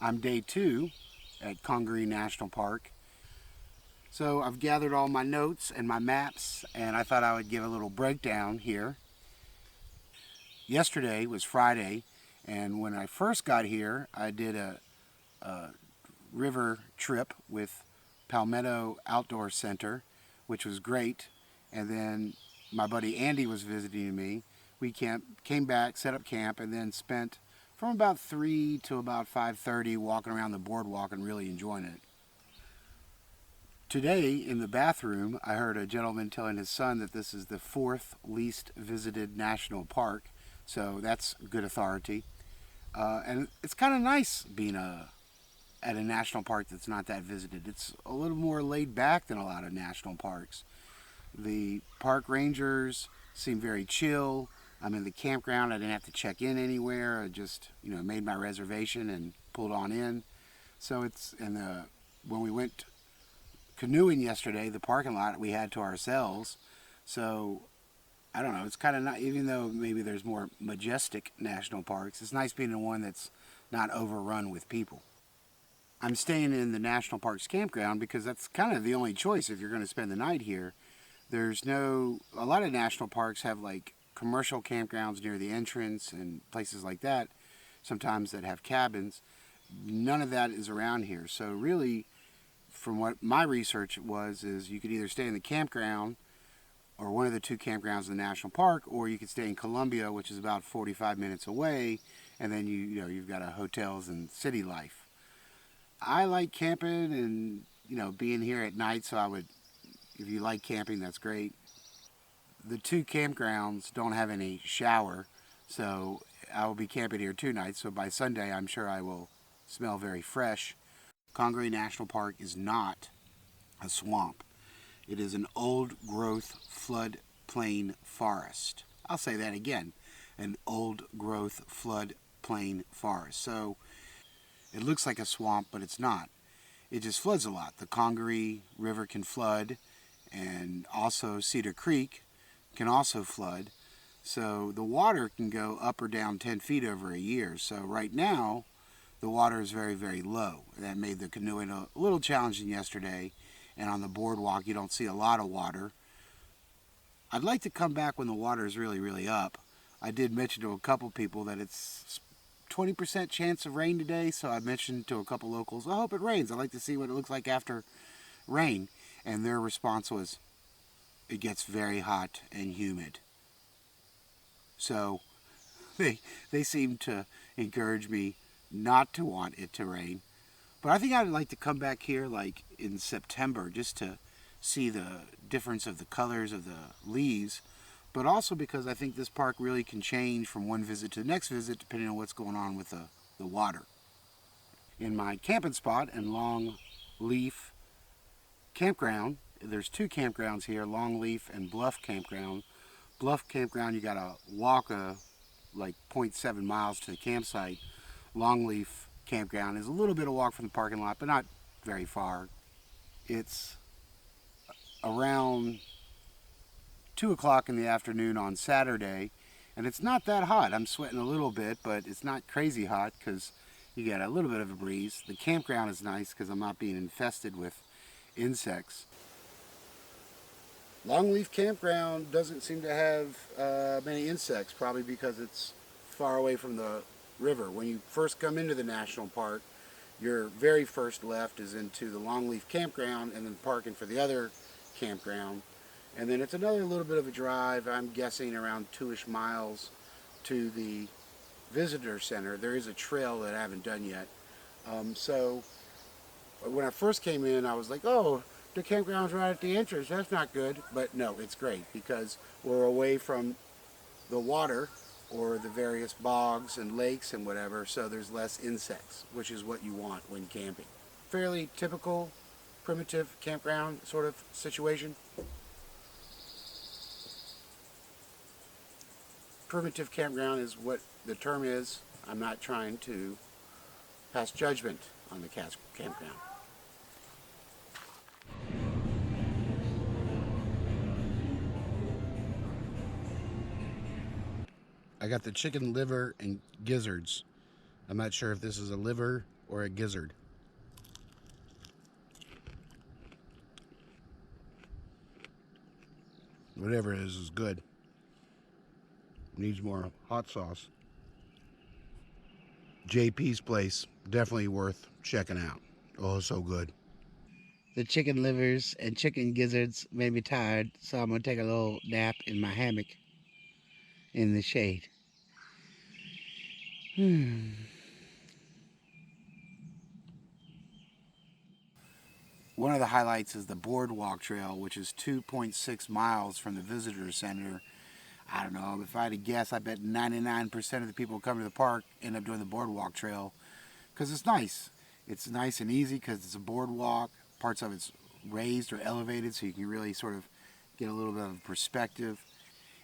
I'm day 2 at Congaree National Park. So I've gathered all my notes and my maps, and I thought I would give a little breakdown here. Yesterday was Friday, and when I first got here, I did a river trip with Palmetto Outdoor Center, which was great. And then my buddy Andy was visiting me. We came back, set up camp, and then spent from about 3 to about 5:30 walking around the boardwalk and really enjoying it. Today in the bathroom, I heard a gentleman telling his son that this is the 4th least visited national park, so that's good authority. And it's kind of nice being at a national park that's not that visited. It's a little more laid back than a lot of national parks. The park rangers seem very chill. I'm in the campground. I didn't have to check in anywhere. I just, made my reservation and pulled on in. So when we went canoeing yesterday, the parking lot we had to ourselves. So I don't know. It's kind of not, even though maybe there's more majestic national parks, it's nice being in one that's not overrun with people. I'm staying in the national parks campground because that's kind of the only choice if you're going to spend the night here. A lot of national parks have like commercial campgrounds near the entrance and places like that, sometimes that have cabins. None of that is around here. So really, from what my research is you could either stay in the campground or one of the 2 campgrounds in the national park, or you could stay in Columbia, which is about 45 minutes away, and then you've got hotels and city life. I like camping and being here at night, so if you like camping, that's great. The 2 campgrounds don't have any shower, so I will be camping here 2 nights, so by Sunday I'm sure I will smell very fresh. Congaree National Park is not a swamp. It is an old-growth floodplain forest. I'll say that again, an old-growth floodplain forest. So it looks like a swamp, but it's not. It just floods a lot. The Congaree River can flood, and also Cedar Creek can also flood. So the water can go up or down 10 feet over a year. So right now, the water is very, very low. That made the canoeing a little challenging yesterday. And on the boardwalk, you don't see a lot of water. I'd like to come back when the water is really, really up. I did mention to a couple people that it's 20% chance of rain today, so I mentioned to a couple locals, I hope it rains. I'd like to see what it looks like after rain. And their response was, it gets very hot and humid. So they seem to encourage me not to want it to rain. But I think I'd like to come back here like in September just to see the difference of the colors of the leaves, but also because I think this park really can change from one visit to the next visit depending on what's going on with the water. In my camping spot in Longleaf Campground, there's 2 campgrounds here, Longleaf and Bluff Campground. Bluff Campground, you gotta walk like 0.7 miles to the campsite. Longleaf Campground is a little bit of walk from the parking lot, but not very far. It's around 2 o'clock in the afternoon on Saturday, and it's not that hot. I'm sweating a little bit, but it's not crazy hot because you get a little bit of a breeze. The campground is nice because I'm not being infested with insects. Longleaf Campground doesn't seem to have many insects, probably because it's far away from the river. When you first come into the national park, your very first left is into the Longleaf Campground and then parking for the other campground. And then it's another little bit of a drive, I'm guessing around 2-ish miles to the visitor center. There is a trail that I haven't done yet. So when I first came in, I was like, oh, the campground's right at the entrance. That's not good. But no, it's great because we're away from the water or the various bogs and lakes and whatever, so there's less insects, which is what you want when camping. Fairly typical, primitive campground sort of situation. Primitive campground is what the term is. I'm not trying to pass judgment on the campground. I got the chicken liver and gizzards. I'm not sure if this is a liver or a gizzard. Whatever it is good. Needs more hot sauce. JP's place, definitely worth checking out. Oh, so good. The chicken livers and chicken gizzards made me tired, so I'm gonna take a little nap in my hammock in the shade. One of the highlights is the Boardwalk Trail, which is 2.6 miles from the visitor center. I don't know, if I had to guess, I bet 99% of the people who come to the park end up doing the Boardwalk Trail because it's nice. It's nice and easy because it's a boardwalk. Parts of it's raised or elevated, so you can really sort of get a little bit of perspective.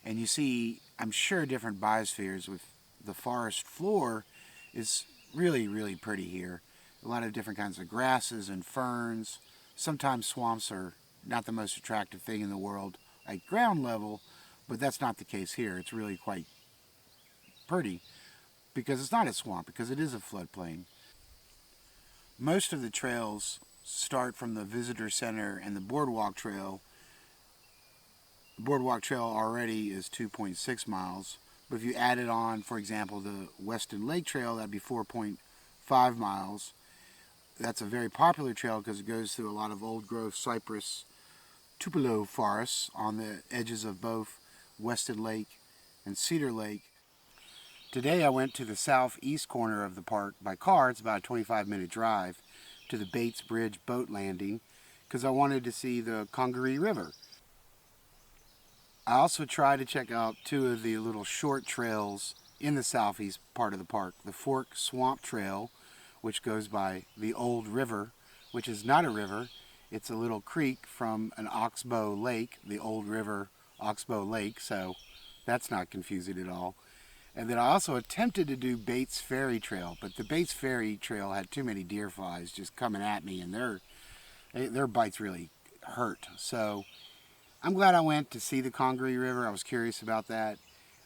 And you see, I'm sure, different biospheres. With the forest floor is really, really pretty here. A lot of different kinds of grasses and ferns. Sometimes swamps are not the most attractive thing in the world at ground level, but that's not the case here. It's really quite pretty because it's not a swamp, because it is a floodplain. Most of the trails start from the visitor center and the Boardwalk Trail. The Boardwalk Trail already is 2.6 miles, but if you added on, for example, the Weston Lake Trail, that'd be 4.5 miles. That's a very popular trail because it goes through a lot of old growth cypress tupelo forests on the edges of both Weston Lake and Cedar Lake. Today I went to the southeast corner of the park by car. It's about a 25-minute drive to the Bates Bridge boat landing because I wanted to see the Congaree River. I also tried to check out two of the little short trails in the southeast part of the park. The Fork Swamp Trail, which goes by the Old River, which is not a river. It's a little creek from an oxbow lake, the Old River Oxbow Lake, so that's not confusing at all. And then I also attempted to do Bates Ferry Trail, but the Bates Ferry Trail had too many deer flies just coming at me, and their bites really hurt. So I'm glad I went to see the Congaree River. I was curious about that.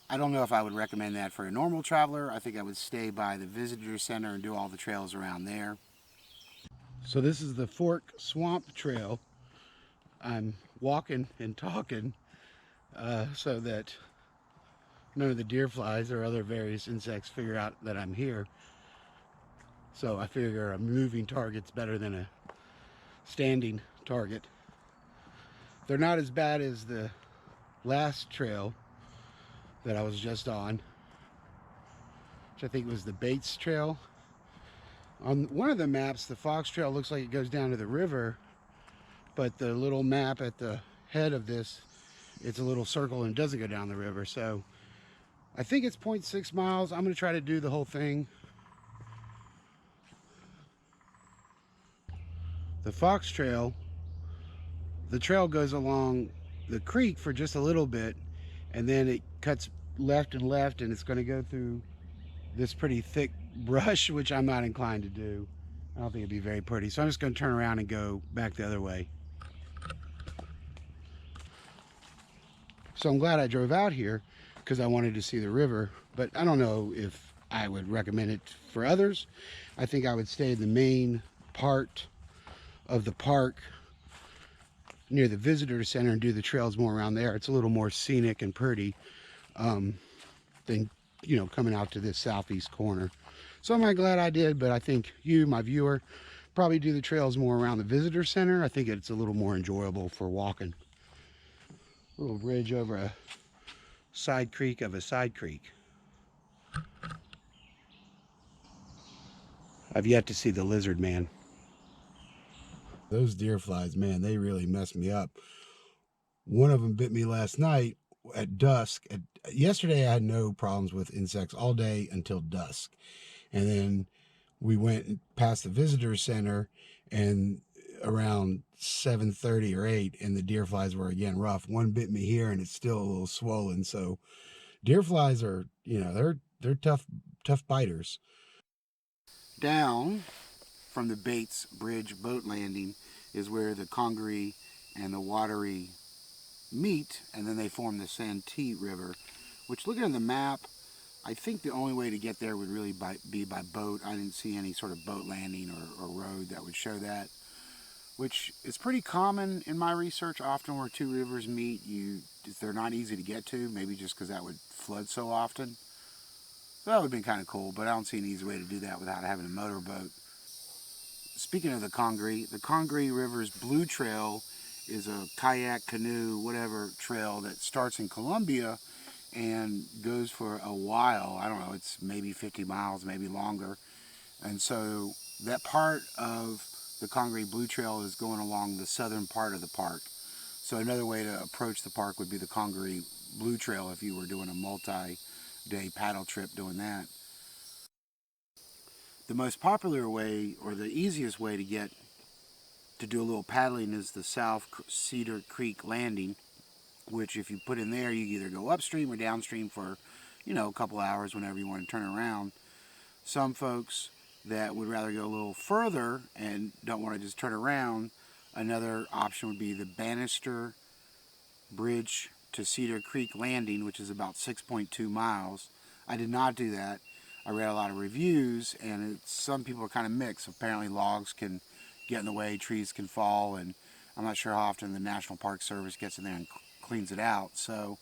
I don't know if I would recommend that for a normal traveler. I think I would stay by the visitor center and do all the trails around there. So this is the Fork Swamp Trail. I'm walking and talking so that none of the deer flies or other various insects figure out that I'm here. So I figure a moving target's better than a standing target. They're not as bad as the last trail that I was just on, which I think was the Bates Trail. On one of the maps, the Fox Trail looks like it goes down to the river, but the little map at the head of this, it's a little circle and doesn't go down the river. So I think it's 0.6 miles. I'm going to try to do the whole thing. The Fox Trail, the trail goes along the creek for just a little bit, and then it cuts left and left, and it's going to go through this pretty thick brush, which I'm not inclined to do. I don't think it'd be very pretty. So I'm just going to turn around and go back the other way. So I'm glad I drove out here because I wanted to see the river, but I don't know if I would recommend it for others. I think I would stay in the main part of the park near the visitor center and do the trails more around there. It's a little more scenic and pretty than, you know, coming out to this southeast corner. So I'm glad I did, but I think you, my viewer, probably do the trails more around the visitor center. I think it's a little more enjoyable for walking. A little bridge over a side creek of a side creek. I've yet to see the lizard man. Those deer flies, man, they really messed me up. One of them bit me last night at dusk. Yesterday I had no problems with insects all day until dusk. And then we went past the visitor center and around 7:30 or 8, and the deer flies were again rough. One bit me here and it's still a little swollen. So deer flies are, you know, they're tough biters. Down from the Bates Bridge boat landing is where the Congaree and the Wateree meet, and then they form the Santee River, which, looking at the map, I think the only way to get there would really be by boat. I didn't see any sort of boat landing or road that would show that, which is pretty common in my research. Often where two rivers meet, they're not easy to get to, maybe just because that would flood so often. So that would have been kind of cool, but I don't see an easy way to do that without having a motorboat. Speaking of the Congaree River's Blue Trail is a kayak, canoe, whatever trail that starts in Columbia and goes for a while. I don't know, it's maybe 50 miles, maybe longer. And so that part of the Congaree Blue Trail is going along the southern part of the park. So another way to approach the park would be the Congaree Blue Trail if you were doing a multi-day paddle trip doing that. The most popular way, or the easiest way to get to do a little paddling, is the South Cedar Creek Landing, which if you put in there, you either go upstream or downstream for, a couple hours whenever you want to turn around. Some folks that would rather go a little further and don't want to just turn around, another option would be the Bannister Bridge to Cedar Creek Landing, which is about 6.2 miles. I did not do that. I read a lot of reviews, and some people are kind of mixed. Apparently logs can get in the way, trees can fall, and I'm not sure how often the National Park Service gets in there and cleans it out. So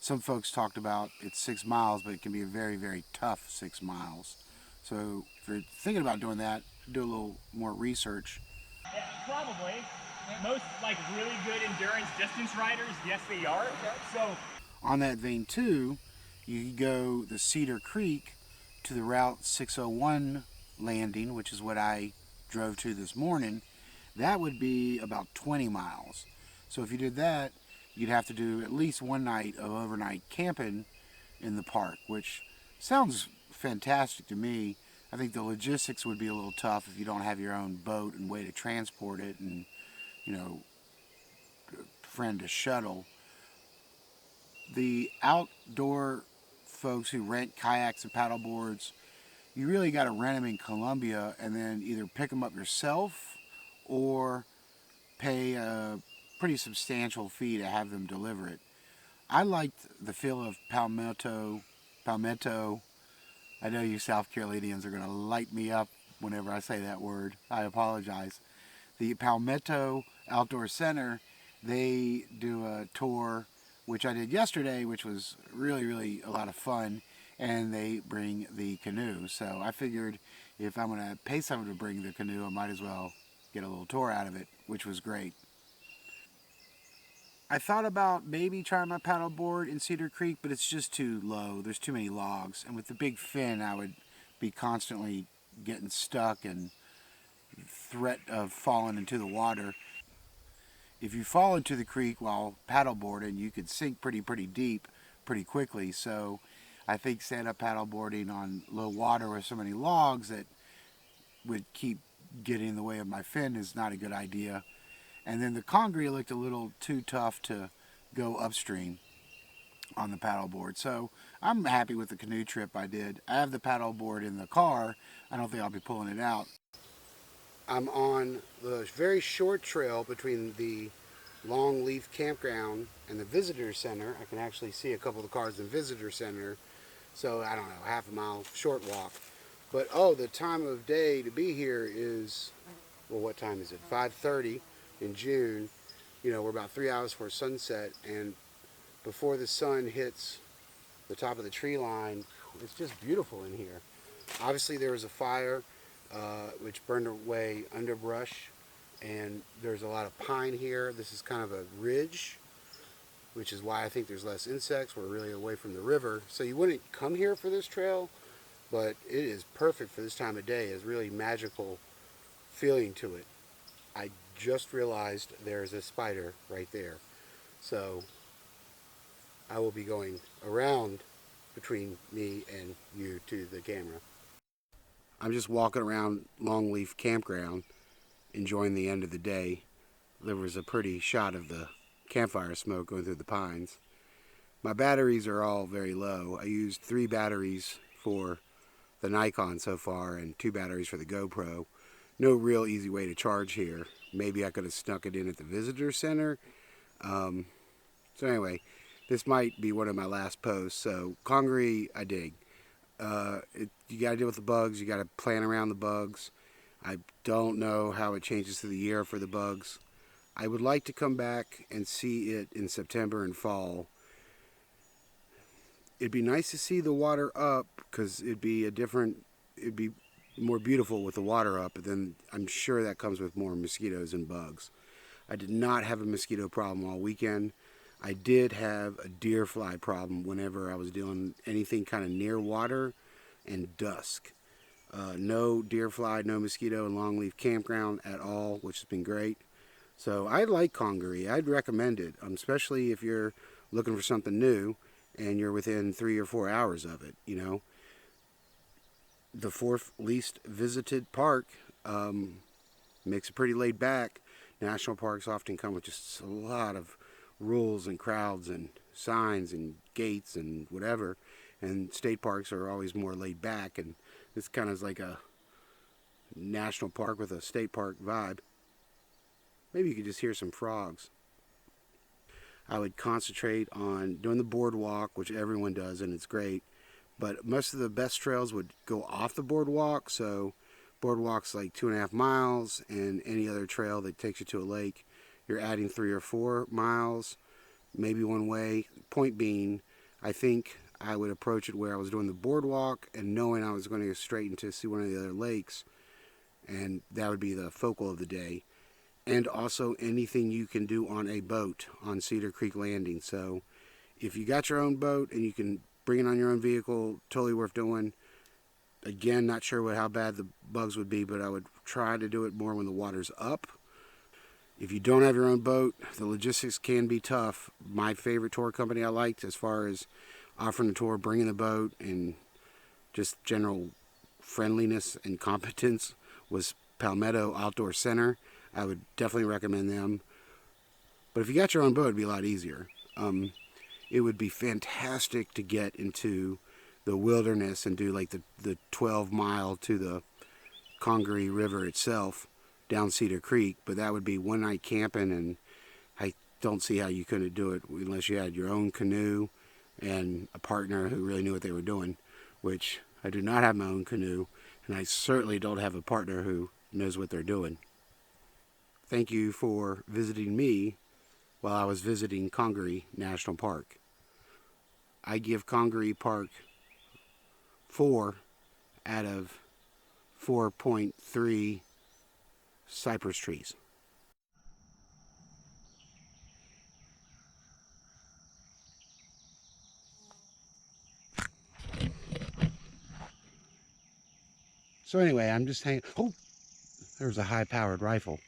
some folks talked about it's 6 miles, but it can be a very, very tough 6 miles. So if you're thinking about doing that, do a little more research. Yeah, probably. Most like really good endurance distance riders, yes they are. So On that vein too, you go the Cedar Creek to the Route 601 landing, which is what I drove to this morning. That would be about 20 miles. So if you did that, you'd have to do at least one night of overnight camping in the park, which sounds fantastic to me. I think the logistics would be a little tough if you don't have your own boat and way to transport it and, you know, friend a shuttle. The outdoor folks who rent kayaks and paddle boards, you really got to rent them in Columbia and then either pick them up yourself or pay a pretty substantial fee to have them deliver it. I liked the feel of palmetto. I know you South Carolinians are going to light me up whenever I say that word. I apologize. The Palmetto Outdoor Center, they do a tour, which I did yesterday, which was really, really a lot of fun. And they bring the canoe. So I figured if I'm going to pay someone to bring the canoe, I might as well get a little tour out of it, which was great. I thought about maybe trying my paddleboard in Cedar Creek, but it's just too low. There's too many logs. And with the big fin, I would be constantly getting stuck and threat of falling into the water. If you fall into the creek while paddleboarding, you could sink pretty deep pretty quickly. So I think stand-up paddleboarding on low water with so many logs that would keep getting in the way of my fin is not a good idea. And then the Congaree looked a little too tough to go upstream on the paddleboard. So I'm happy with the canoe trip I did. I have the paddleboard in the car. I don't think I'll be pulling it out. I'm on the very short trail between the Longleaf Campground and the Visitor Center. I can actually see a couple of the cars in the Visitor Center. So I don't know, half a mile short walk. But oh, the time of day to be here is, well, what time is it? 5:30 in June. We're about 3 hours before sunset, and before the sun hits the top of the tree line, it's just beautiful in here. Obviously, there was a fire which burned away underbrush, and there's a lot of pine here. This is kind of a ridge, which is why I think there's less insects. We're really away from the river, so you wouldn't come here for this trail, but it is perfect for this time of day. It's really magical feeling to it. I just realized there's a spider right there, so I will be going around between me and you to the camera. I'm just walking around Longleaf Campground, enjoying the end of the day. There was a pretty shot of the campfire smoke going through the pines. My batteries are all very low. I used 3 batteries for the Nikon so far and 2 batteries for the GoPro. No real easy way to charge here. Maybe I could have snuck it in at the visitor center. So anyway, this might be one of my last posts. So Congaree, I dig. You got to deal with the bugs. You got to plan around the bugs. I don't know how it changes through the year for the bugs. I would like to come back and see it in September and fall. It'd be nice to see the water up because it'd be more beautiful with the water up, but then I'm sure that comes with more mosquitoes and bugs. I did not have a mosquito problem all weekend. I did have a deer fly problem whenever I was doing anything kind of near water and dusk. No deer fly, no mosquito in Longleaf Campground at all, which has been great. So I like Congaree. I'd recommend it, especially if you're looking for something new and you're within 3 or 4 hours of it. You know, the fourth least visited park makes it pretty laid back. National parks often come with just a lot of rules and crowds and signs and gates and whatever. And state parks are always more laid back, and this kind of is like a national park with a state park vibe. Maybe you could just hear some frogs. I would concentrate on doing the boardwalk, which everyone does, and it's great. But most of the best trails would go off the boardwalk, so boardwalk's like 2.5 miles, and any other trail that takes you to a lake, you're adding 3 or 4 miles, maybe one way. Point being, I think I would approach it where I was doing the boardwalk and knowing I was going to go straight into see one of the other lakes, and that would be the focal of the day. And also anything you can do on a boat on Cedar Creek Landing. So if you got your own boat and you can bring it on your own vehicle, totally worth doing. Again, not sure how bad the bugs would be, but I would try to do it more when the water's up. If you don't have your own boat, the logistics can be tough. My favorite tour company I liked as far as offering a tour, bringing the boat, and just general friendliness and competence was Palmetto Outdoor Center. I would definitely recommend them. But if you got your own boat, it'd be a lot easier. It would be fantastic to get into the wilderness and do like the 12 mile to the Congaree River itself down Cedar Creek, but that would be one night camping, and I don't see how you couldn't do it unless you had your own canoe and a partner who really knew what they were doing, which I do not have my own canoe, and I certainly don't have a partner who knows what they're doing. Thank you for visiting me while I was visiting Congaree National Park. I give Congaree Park 4 out of 4.3 cypress trees. So anyway, I'm just hanging. Oh, there's a high-powered rifle.